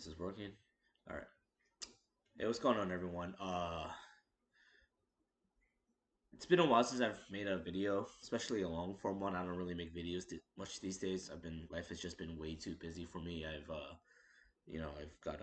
This is working. All right. Hey, what's going on, everyone? It's been a while since I've made a video, especially a long form one. I don't really make videos much these days. Life has just been way too busy for me. I've got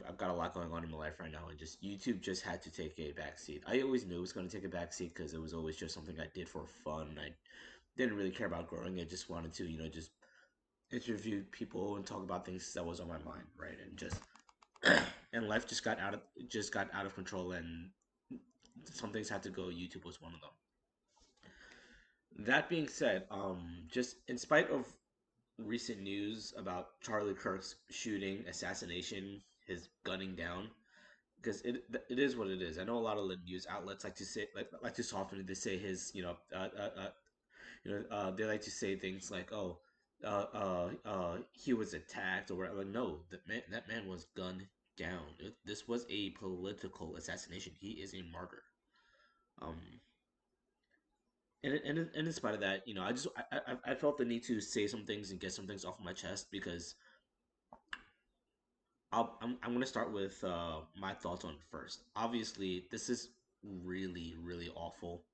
I've got a lot going on in my life right now, and just YouTube just had to take a backseat. I always knew it was going to take a backseat because it was always just something I did for fun. I didn't really care about growing it. Just wanted to, just interview people and talk about things that was on my mind, right? And just and life just got out of control, and some things had to go. YouTube was one of them. That being said, just in spite of recent news about Charlie Kirk's shooting, assassination, his gunning down, because it is what it is. I know a lot of the news outlets like to say like to soften it. They say his they like to say things like, oh, he was attacked or whatever. No, that man was gunned down. This was a political assassination. He is a martyr. Um, and in spite of that, I felt the need to say some things and get some things off my chest because I'm gonna start with my thoughts on it first. Obviously, this is really awful.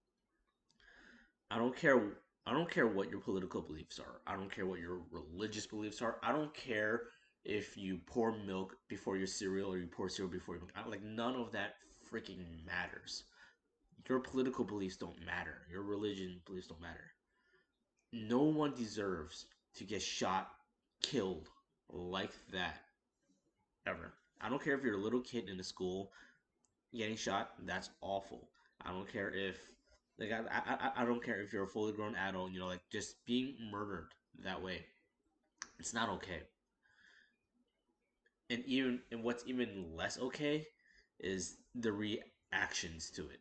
I don't care. I don't care what your political beliefs are. I don't care what your religious beliefs are. I don't care if you pour milk before your cereal or you pour cereal before your milk. Like none of that freaking matters. Your political beliefs don't matter. Your religion beliefs don't matter. No one deserves to get shot, killed like that ever. I don't care if you're a little kid in a school getting shot. That's awful. I don't care if I don't care if you're a fully grown adult. Like just being murdered that way. It's not okay. And what's even less okay is the reactions to it.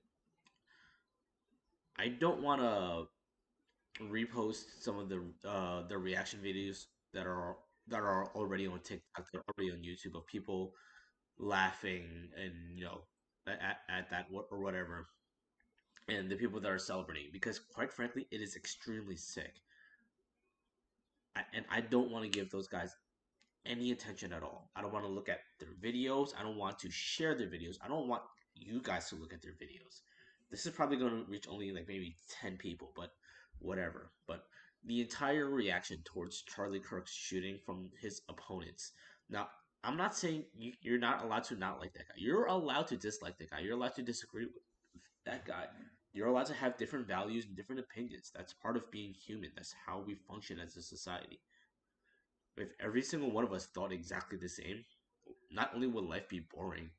I don't want to repost some of the reaction videos that are that are already on TikTok, that are already on YouTube of people laughing and at that or whatever, and the people that are celebrating because quite frankly, it is extremely sick. And I don't want to give those guys any attention at all. I don't want to look at their videos. I don't want to share their videos. I don't want you guys to look at their videos. This is probably going to reach only like maybe 10 people, but whatever. But the entire reaction towards Charlie Kirk's shooting from his opponents. Now, I'm not saying you're not allowed to not like that guy. You're allowed to dislike that guy. You're allowed to disagree with that guy. You're allowed to have different values and different opinions. That's part of being human. That's how we function as a society. If every single one of us thought exactly the same, not only would life be boring,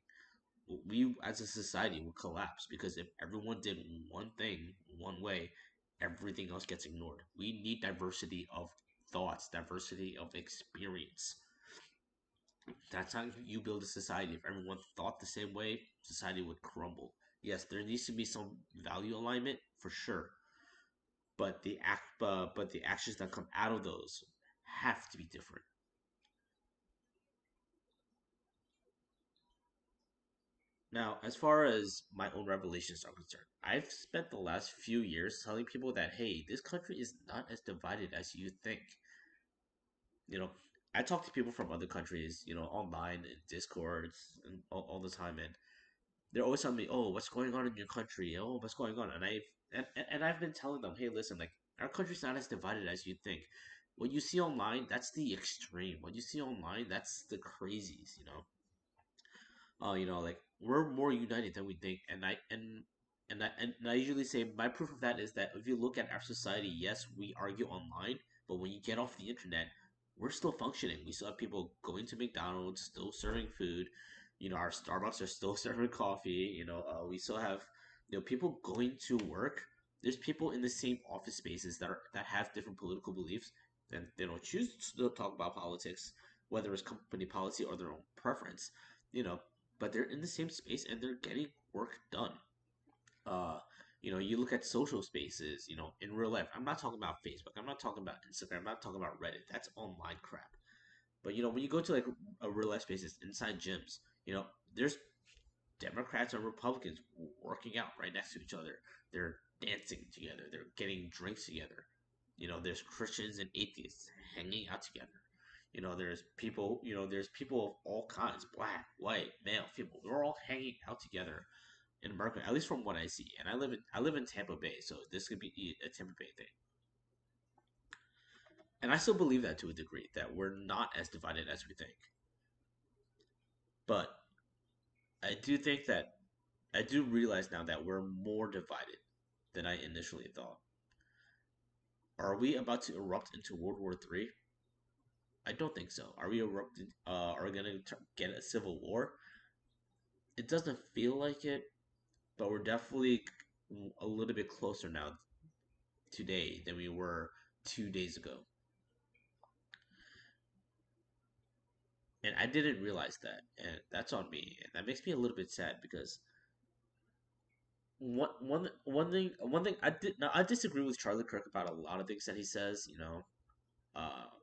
we as a society would collapse because if everyone did one thing one way, everything else gets ignored. We need diversity of thoughts, diversity of experience. That's how you build a society. If everyone thought the same way, society would crumble. Yes, there needs to be some value alignment for sure, but the actions that come out of those have to be different. Now, as far as my own revelations are concerned, I've spent the last few years telling people that, hey, this country is not as divided as you think. You know, I talk to people from other countries, online and Discords and all the time, and they're always telling me, oh, what's going on in your country? Oh, what's going on? And I've been telling them, hey, listen, like our country's not as divided as you think. What you see online, that's the extreme. What you see online, that's the crazies. Like we're more united than we think, and I usually say my proof of that is that if you look at our society, yes, we argue online, but when you get off the internet, we're still functioning. We still have people going to McDonald's, still serving food. Our Starbucks are still serving coffee. We still have people going to work. There's people in the same office spaces that have different political beliefs, and they don't choose to still talk about politics, whether it's company policy or their own preference. You know, but they're in the same space and they're getting work done. Uh, you look at social spaces, in real life. I'm not talking about Facebook. I'm not talking about Instagram. I'm not talking about Reddit. That's online crap. But when you go to like a real life spaces inside gyms, there's Democrats and Republicans working out right next to each other. They're dancing together. They're getting drinks together. There's Christians and atheists hanging out together. there's people of all kinds, black, white, male, female. We're all hanging out together in America, at least from what I see. And I live in Tampa Bay, so this could be a Tampa Bay thing. And I still believe that to a degree that we're not as divided as we think. But I do think that I do realize now that we're more divided than I initially thought. Are we about to erupt into World War III? I don't think so. Are we erupting? Are we gonna get a civil war? It doesn't feel like it, but we're definitely a little bit closer now today than we were 2 days ago. And I didn't realize that, and that's on me. And that makes me a little bit sad because one thing I did now I disagree with Charlie Kirk about a lot of things that he says.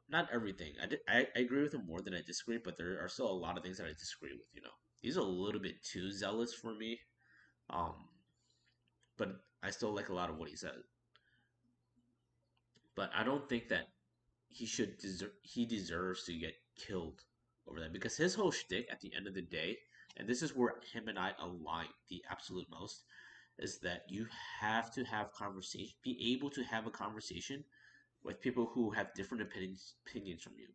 Not everything. I agree with him more than I disagree, but there are still a lot of things that I disagree with. He's a little bit too zealous for me. Um, but I still like a lot of what he said. But I don't think that he deserves to get killed over that because his whole shtick at the end of the day, and this is where him and I align the absolute most, is that you have to have conversation, be able to have a conversation with people who have different opinions from you.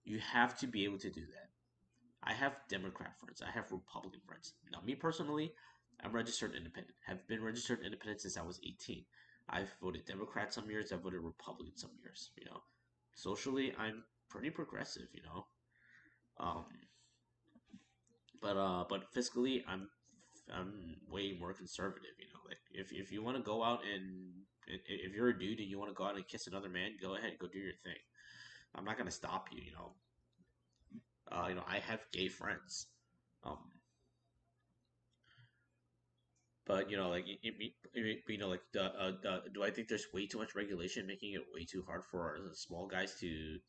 You have to be able to do that. I have Democrat friends. I have Republican friends. Now, me personally, I'm registered independent. Have been registered independent since I was 18. I've voted Democrat some years. I've voted Republican some years. Socially, I'm pretty progressive. Um, but fiscally, I'm way more conservative. Like if you want to go out and if you're a dude and you want to go out and kiss another man, go ahead, go do your thing. I'm not gonna stop you. I have gay friends. Um, but like like do I think there's way too much regulation, making it way too hard for small guys to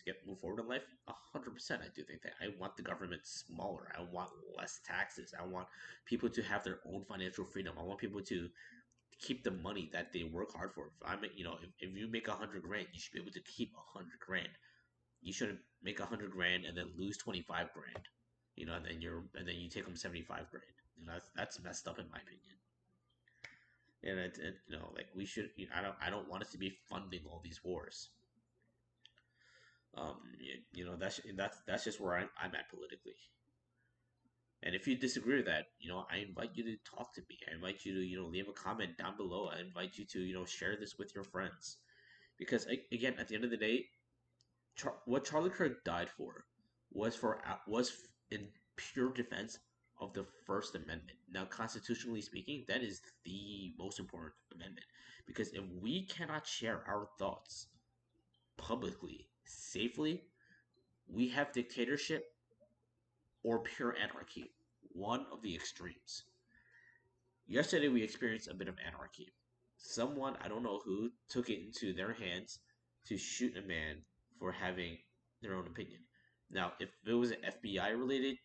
get move forward in life? 100%, I do think that. I want the government smaller. I want less taxes. I want people to have their own financial freedom. I want people to keep the money that they work hard for. If you make 100 grand, you should be able to keep 100 grand. You shouldn't make 100 grand and then lose 25 grand. And then you take them 75 grand. That's messed up in my opinion. And like we should. I don't want us to be funding all these wars. That's just where I'm at politically. And if you disagree with that, I invite you to talk to me. I invite you to leave a comment down below. I invite you to share this with your friends, because again, at the end of the day, what Charlie Kirk died for was in pure defense of the First Amendment. Now, constitutionally speaking, that is the most important amendment, because if we cannot share our thoughts publicly, safely, we have dictatorship or pure anarchy, one of the extremes. Yesterday, we experienced a bit of anarchy. Someone, I don't know who, took it into their hands to shoot a man for having their own opinion. Now, if it was an FBI related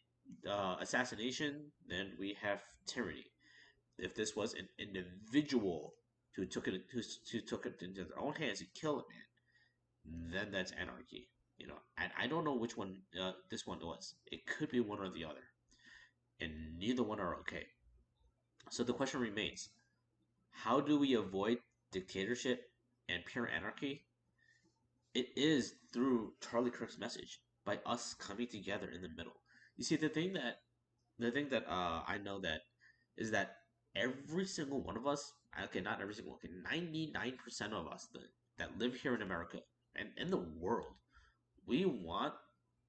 assassination, then we have tyranny. If this was an individual who took it into their own hands and killed a man, then that's anarchy. And I don't know which one this one was. It could be one or the other, and neither one are okay. So the question remains: how do we avoid dictatorship and pure anarchy? It is through Charlie Kirk's message, by us coming together in the middle. You see, the thing that I know that is that every single one of us, okay, not every single, okay, 99% of us that live here in America and in the world, we want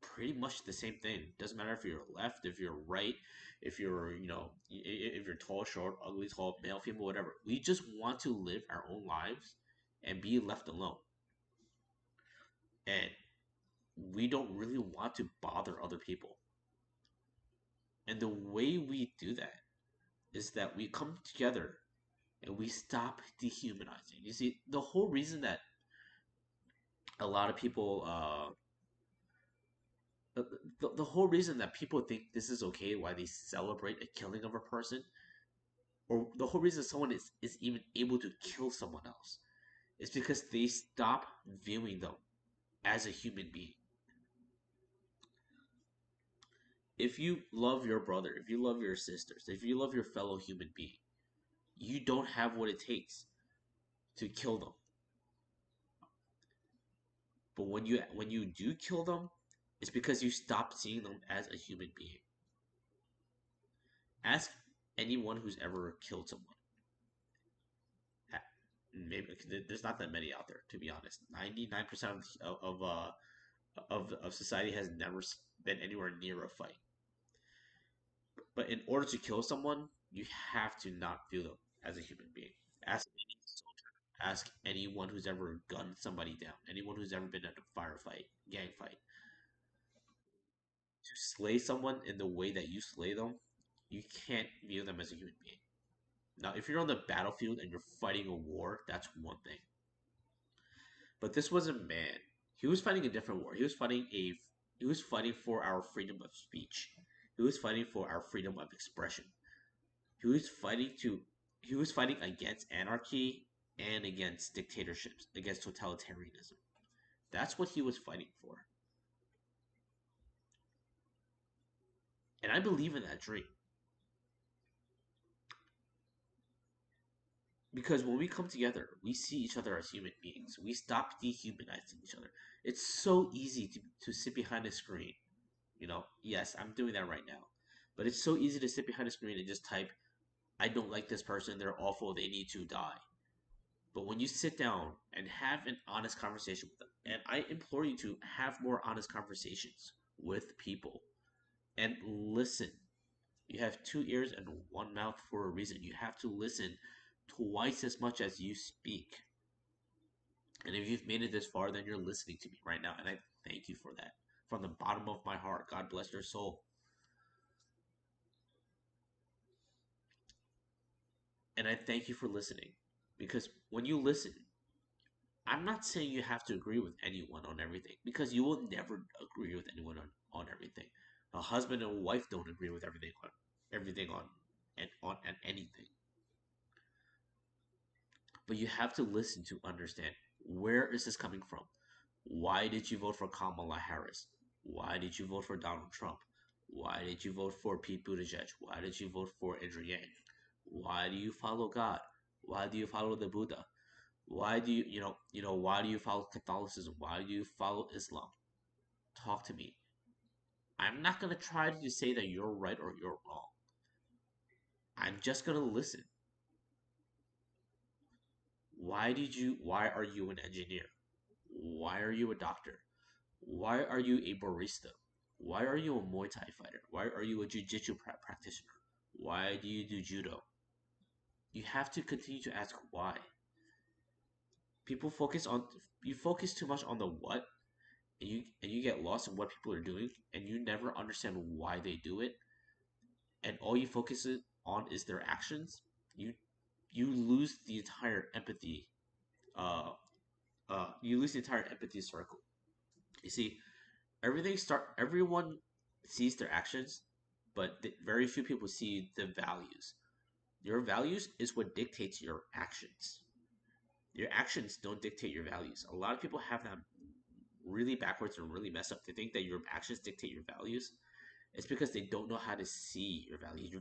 pretty much the same thing. Doesn't matter if you're left, if you're right, if you're if you're tall, short, ugly, tall, male, female, whatever. We just want to live our own lives and be left alone. And we don't really want to bother other people. And the way we do that is that we come together and we stop dehumanizing. You see, the whole reason that a lot of people the whole reason that people think this is okay, why they celebrate a killing of a person, or the whole reason someone is even able to kill someone else, is because they stop viewing them as a human being. If you love your brother, if you love your sisters, if you love your fellow human being, you don't have what it takes to kill them. But when you do kill them, it's because you stop seeing them as a human being. Ask anyone who's ever killed someone. Maybe there's not that many out there, to be honest. 99% of society has never been anywhere near a fight. But in order to kill someone, you have to not view them as a human being. Ask any soldier, ask anyone who's ever gunned somebody down, anyone who's ever been in a firefight, gang fight. To slay someone in the way that you slay them, you can't view them as a human being. Now, if you're on the battlefield and you're fighting a war, that's one thing. But this was a man. He was fighting a different war. He was fighting for our freedom of speech. He was fighting for our freedom of expression. He was fighting to he was fighting against anarchy and against dictatorships, against totalitarianism. That's what he was fighting for. And I believe in that dream. Because when we come together, we see each other as human beings. We stop dehumanizing each other. It's so easy to sit behind a screen. Yes, I'm doing that right now. But it's so easy to sit behind a screen and just type, I don't like this person, they're awful, they need to die. But when you sit down and have an honest conversation with them, and I implore you to have more honest conversations with people and listen. You have two ears and one mouth for a reason. You have to listen twice as much as you speak. And if you've made it this far, then you're listening to me right now. And I thank you for that. From the bottom of my heart. God bless your soul. And I thank you for listening. Because when you listen, I'm not saying you have to agree with anyone on everything. Because you will never agree with anyone on everything. A husband and a wife don't agree with everything on anything. But you have to listen to understand, where is this coming from? Why did you vote for Kamala Harris? Why did you vote for Donald Trump? Why did you vote for Pete Buttigieg? Why did you vote for Andrew Yang? Why do you follow God? Why do you follow the Buddha? Why do why do you follow Catholicism? Why do you follow Islam? Talk to me. I'm not going to try to say that you're right or you're wrong. I'm just going to listen. Why are you an engineer? Why are you a doctor? Why are you a barista? Why are you a Muay Thai fighter? Why are you a Jiu-Jitsu practitioner? Why do you do judo? You have to continue to ask why. People focus on You focus too much on the what, and you get lost in what people are doing, and you never understand why they do it, and all you focus on is their actions. You lose the entire empathy. Uh, you lose the entire empathy circle. You see, everyone sees their actions, but very few people see the values. Your values is what dictates your actions. Your actions don't dictate your values. A lot of people have that really backwards and really messed up. They think that your actions dictate your values. It's because they don't know how to see your values.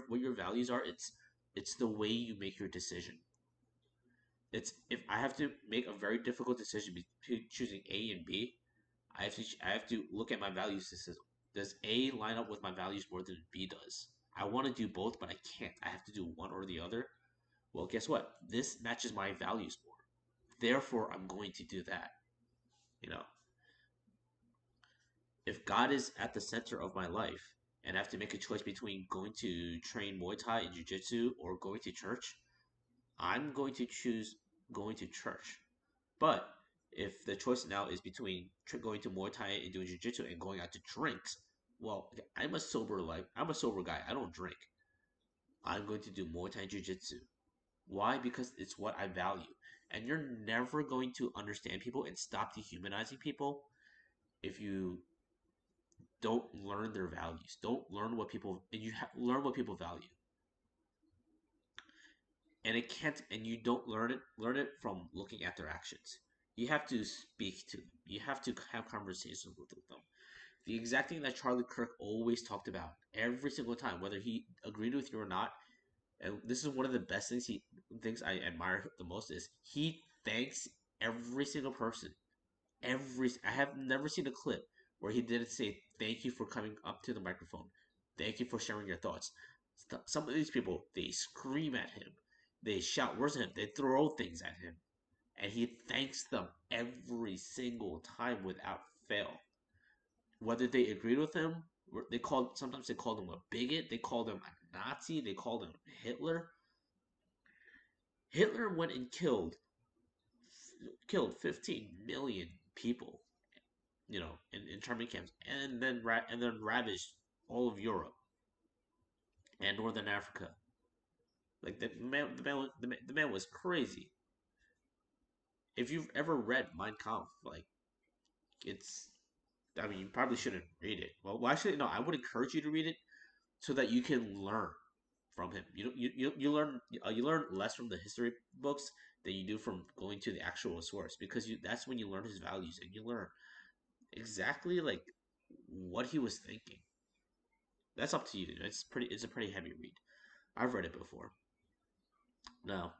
What your values are. It's the way you make your decision. It's if I have to make a very difficult decision between choosing A and B, I have to look at my value system. Does A line up with my values more than B does? I want to do both, but I can't. I have to do one or the other. Well, guess what? This matches my values more. Therefore, I'm going to do that. You know, if God is at the center of my life and I have to make a choice between going to train Muay Thai and Jiu Jitsu or going to church, I'm going to choose going to church. But if the choice now is between going to Muay Thai and doing Jiu Jitsu and going out to drinks, well, I'm a sober guy. I don't drink. I'm going to do Muay Thai Jiu Jitsu. Why? Because it's what I value. And you're never going to understand people and stop dehumanizing people if you don't learn their values. Don't learn what people and learn what people value. And it can't and you don't learn it from looking at their actions. You have to speak to them. You have to have conversations with them. The exact thing that Charlie Kirk always talked about every single time, whether he agreed with you or not. And this is one of the best things I admire the most is he thanks every single person. I have never seen a clip where he didn't say thank you for coming up to the microphone, thank you for sharing your thoughts. Some of these people they scream at him, they shout words at him, they throw things at him, and he thanks them every single time without fail. Whether they agreed with him, they called him a bigot, they called him a Nazi, they called him Hitler. Hitler went and killed 15 million people, in internment camps, and then ravaged all of Europe and Northern Africa. Like the man was crazy. If you've ever read Mein Kampf, like it's, I mean, you probably shouldn't read it. Well, actually, no, I would encourage you to read it so that you can learn from him. You learn less from the history books than you do from going to the actual source because that's when you learn his values and you learn exactly like what he was thinking. That's up to you. It's a pretty heavy read. I've read it before. Now,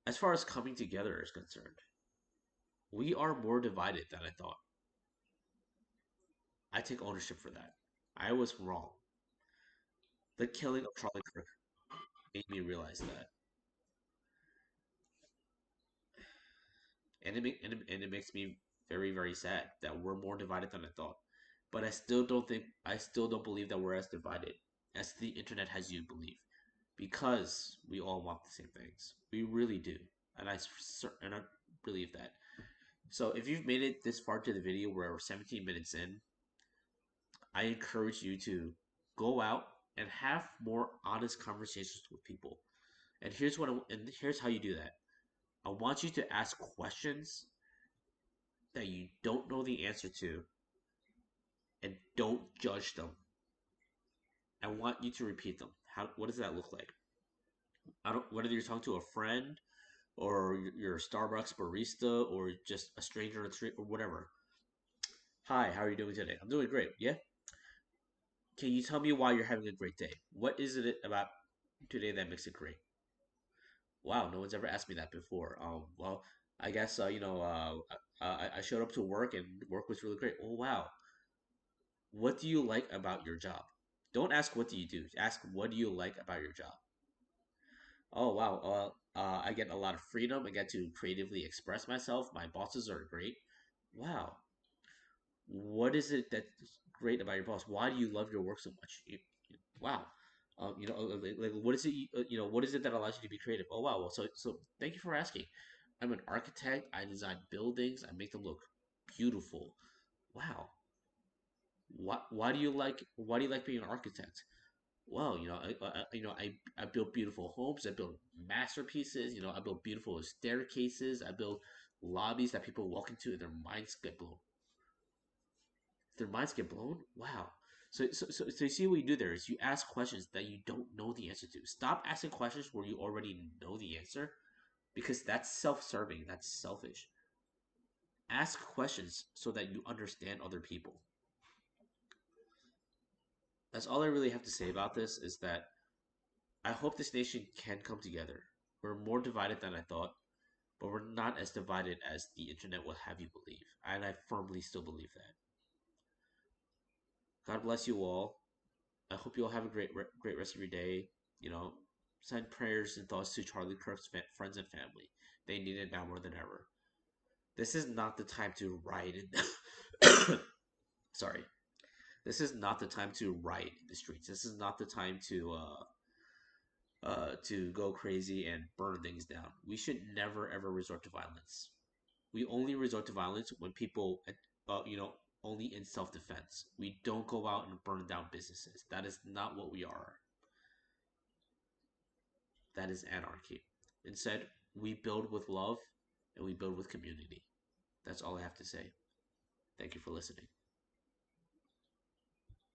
as far as coming together is concerned, we are more divided than I thought. I take ownership for that. I was wrong. The killing of Charlie Kirk made me realize that, and it makes me very very sad that we're more divided than I thought. But I still don't believe that we're as divided as the internet has you believe, because we all want the same things. We really do, and I believe that. So if you've made it this far to the video where we're 17 minutes in, I encourage you to go out and have more honest conversations with people. And here's how you do that. I want you to ask questions that you don't know the answer to and don't judge them. I want you to repeat them. What does that look like? I don't Whether you're talking to a friend or you're a Starbucks barista or just a stranger on the street or whatever. Hi, how are you doing today? I'm doing great. Yeah? Can you tell me why you're having a great day? What is it about today that makes it great? Wow, no one's ever asked me that before. Well, I guess I showed up to work and work was really great. Oh wow, what do you like about your job? Don't ask what do you do. Ask what do you like about your job. Oh wow, I get a lot of freedom. I get to creatively express myself. My bosses are great. Wow, what is it that's great about your boss? Why do you love your work so much? Wow. What is it? What is it that allows you to be creative? Oh wow. Well, so thank you for asking. I'm an architect. I design buildings. I make them look beautiful. Wow. Why do you like being an architect? Well, I build beautiful homes. I build masterpieces. I build beautiful staircases. I build lobbies that people walk into and their minds get blown. Wow. So you see what you do there is you ask questions that you don't know the answer to. Stop asking questions where you already know the answer, because that's self-serving. That's selfish. Ask questions so that you understand other people. That's all I really have to say about this is that I hope this nation can come together. We're more divided than I thought, but we're not as divided as the internet will have you believe. And I firmly still believe that. God bless you all. I hope you all have a great rest of your day. You know, send prayers and thoughts to Charlie Kirk's friends and family. They need it now more than ever. This is not the time to riot. Sorry, this is not the time to riot in the streets. This is not the time to go crazy and burn things down. We should never ever resort to violence. We only resort to violence when people, only in self defense. We don't go out and burn down businesses. That is not what we are. That is anarchy. Instead, we build with love and we build with community. That's all I have to say. Thank you for listening.